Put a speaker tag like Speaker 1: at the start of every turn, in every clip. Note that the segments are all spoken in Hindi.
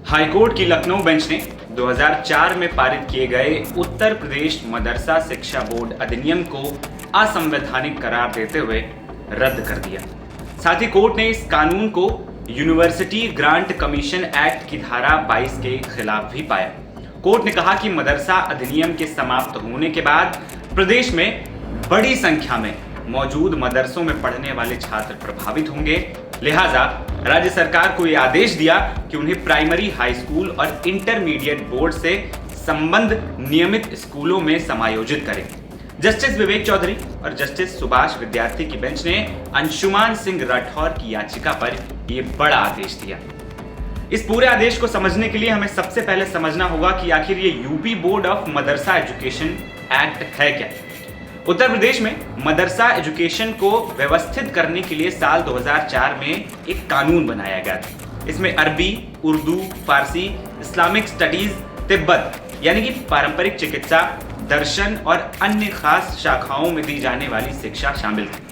Speaker 1: हाईकोर्ट की लखनऊ बेंच ने 2004 में पारित किए गए उत्तर प्रदेश मदरसा शिक्षा बोर्ड अधिनियम को असंवैधानिक करार देते हुए रद्द कर दिया। साथ ही कोर्ट ने इस कानून को यूनिवर्सिटी ग्रांट कमीशन एक्ट की धारा 22 के खिलाफ भी पाया। कोर्ट ने कहा कि मदरसा अधिनियम के समाप्त होने के बाद प्रदेश में बड़ी संख्या में मौजूद मदरसों में पढ़ने वाले छात्र प्रभावित होंगे, लिहाजा राज्य सरकार को यह आदेश दिया कि उन्हें प्राइमरी, हाई स्कूल और इंटरमीडिएट बोर्ड से संबद्ध नियमित स्कूलों में समायोजित करें। जस्टिस विवेक चौधरी और जस्टिस सुभाष विद्यार्थी की बेंच ने अंशुमान सिंह राठौर की याचिका पर यह बड़ा आदेश दिया। इस पूरे आदेश को समझने के लिए हमें सबसे पहले समझना होगा कि आखिर ये UP board of Madrasa education act है क्या। उत्तर प्रदेश में मदरसा एजुकेशन को व्यवस्थित करने के लिए साल 2004 में एक कानून बनाया गया था। इसमें अरबी, उर्दू, फारसी, इस्लामिक स्टडीज, तिब्बत यानी कि पारंपरिक चिकित्सा, दर्शन और अन्य खास शाखाओं में दी जाने वाली शिक्षा शामिल थी।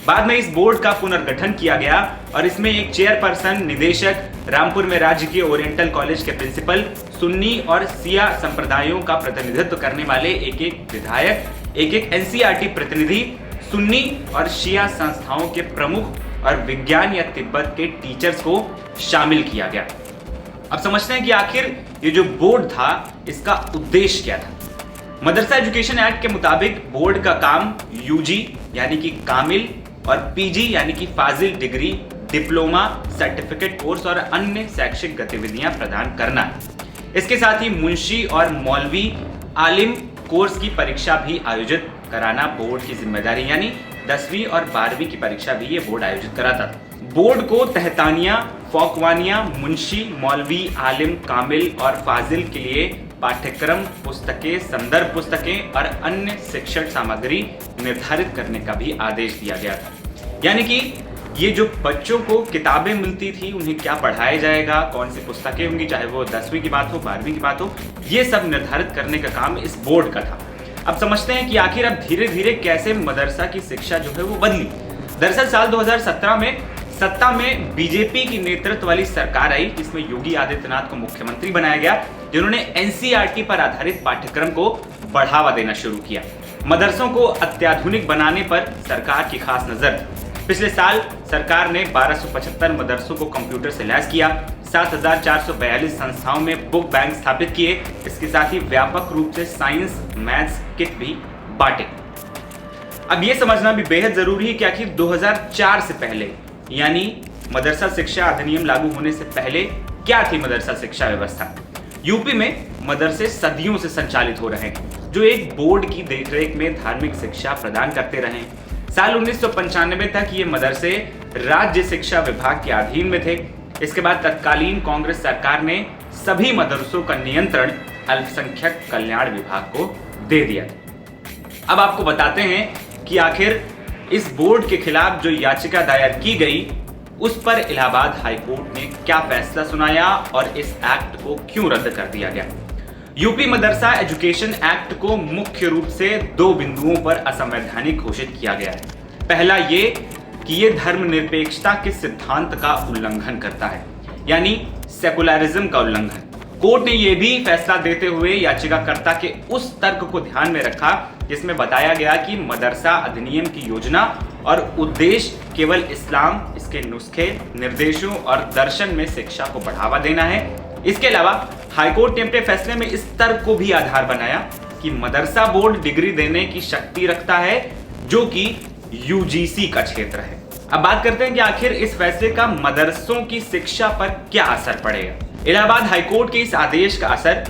Speaker 1: बाद में इस बोर्ड का पुनर्गठन किया गया और इसमें एक चेयरपर्सन, निदेशक, रामपुर में राजकीय ओरिएंटल कॉलेज के प्रिंसिपल, सुन्नी और सिया संप्रदायों का प्रतिनिधित्व करने वाले एक विधायक, एक एनसीईआरटी प्रतिनिधि, सुन्नी और शिया संस्थाओं के प्रमुख और विज्ञान या तिब्बत के टीचर्स को शामिल किया गया। अब समझते हैं कि आखिर ये जो बोर्ड था इसका उद्देश्य क्या था। मदरसा एजुकेशन एक्ट के मुताबिक बोर्ड का काम यूजी यानी कि कामिल और पीजी यानी कि फाजिल डिग्री, डिप्लोमा, सर्टिफिकेट कोर्स और अन्य शैक्षिक गतिविधियां प्रदान करना है। इसके साथ ही मुंशी और मौलवी आलिम कोर्स की परीक्षा भी आयोजित कराना बोर्ड की जिम्मेदारी, यानी 10वीं और 12वीं की परीक्षा भी ये बोर्ड आयोजित कराता था। बोर्ड को तहतानिया, फौकवानिया, मुंशी, मौलवी, आलिम, कामिल और फाजिल के लिए पाठ्यक्रम पुस्तकें, संदर्भ पुस्तकें और अन्य शिक्षण सामग्री निर्धारित करने का भी आदेश दिया गया था। यानी कि ये जो बच्चों को किताबें मिलती थी, उन्हें क्या पढ़ाया जाएगा, कौन सी पुस्तकें होंगी, चाहे वो 10वीं की बात हो, 12वीं की बात हो, ये सब निर्धारित करने का काम इस बोर्ड का था। अब समझते हैं कि आखिर अब धीरे धीरे कैसे मदरसा की शिक्षा जो है वो बदली। दरअसल साल 2017 में सत्ता में बीजेपी की नेतृत्व वाली सरकार आई, जिसमें योगी आदित्यनाथ को मुख्यमंत्री बनाया गया, जिन्होंने एनसीईआरटी पर आधारित पाठ्यक्रम को बढ़ावा देना शुरू किया। मदरसों को अत्याधुनिक बनाने पर सरकार की खास नजर थी। पिछले साल सरकार ने 1275 मदरसों को कंप्यूटर से लैस किया, 7442 संस्थाओं में बुक बैंक स्थापित किए। इसके साथ ही व्यापक रूप से साइंस, मैथ्स किट भी बांटे। अब यह समझना भी बेहद जरूरी है कि आखिर 2004 से पहले यानी मदरसा शिक्षा अधिनियम लागू होने से पहले क्या थी मदरसा शिक्षा व्यवस्था। यूपी में मदरसे सदियों से संचालित हो रहे हैं, जो एक बोर्ड की देखरेख में धार्मिक शिक्षा प्रदान करते रहे। साल 1995 तक ये मदरसे राज्य शिक्षा विभाग के अधीन में थे। इसके बाद तत्कालीन कांग्रेस सरकार ने सभी मदरसों का नियंत्रण अल्पसंख्यक कल्याण विभाग को दे दिया। अब आपको बताते हैं कि आखिर इस बोर्ड के खिलाफ जो याचिका दायर की गई, उस पर इलाहाबाद हाईकोर्ट ने क्या फैसला सुनाया और इस एक्ट को क्यों रद्द कर दिया गया। यूपी मदरसा एजुकेशन एक्ट को मुख्य रूप से 2 बिंदुओं पर असंवैधानिक घोषित किया गया है। पहला ये कि ये धर्मनिरपेक्षता के सिद्धांत का उल्लंघन करता है, यानी सेकुलरिज्म का उल्लंघन। कोर्ट ने यह भी फैसला देते हुए याचिकाकर्ता के उस तर्क को ध्यान में रखा जिसमें बताया गया कि मदरसा अधिनियम की योजना और उद्देश्य केवल इस्लाम, इसके नुस्खे, निर्देशों और दर्शन में शिक्षा को बढ़ावा देना है। इसके अलावा हाईकोर्ट ने अपने फैसले में इस तर्क को भी आधार बनाया कि मदरसा बोर्ड डिग्री देने की शक्ति रखता है, जो कि यूजीसी का क्षेत्र है। अब बात करते हैं कि आखिर इस फैसले का मदरसों की शिक्षा पर क्या असर पड़ेगा। इलाहाबाद हाईकोर्ट के इस आदेश का असर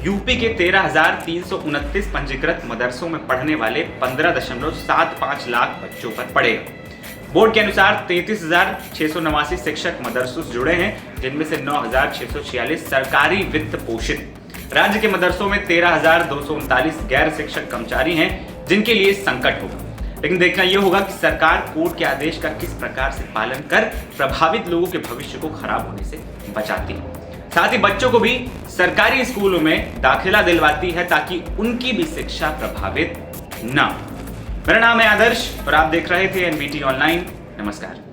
Speaker 1: यूपी के 13,329 पंजीकृत मदरसों में पढ़ने वाले 15.75 लाख बच्चों पर पड़ेगा। बोर्ड के अनुसार 33,689 शिक्षक मदरसों से जुड़े हैं, जिनमें से 9,646 सरकारी वित्त पोषित। राज्य के मदरसों में 13,239 गैर शिक्षक कर्मचारी हैं, जिनके लिए संकट होगा। लेकिन देखना यह होगा कि सरकार कोर्ट के आदेश का किस प्रकार से पालन कर प्रभावित लोगों के भविष्य को खराब होने से बचाती है। साथ ही बच्चों को भी सरकारी स्कूलों में दाखिला दिलवाती है, ताकि उनकी भी शिक्षा प्रभावित न। मेरा नाम है आदर्श और आप देख रहे थे एनबीटी ऑनलाइन। नमस्कार।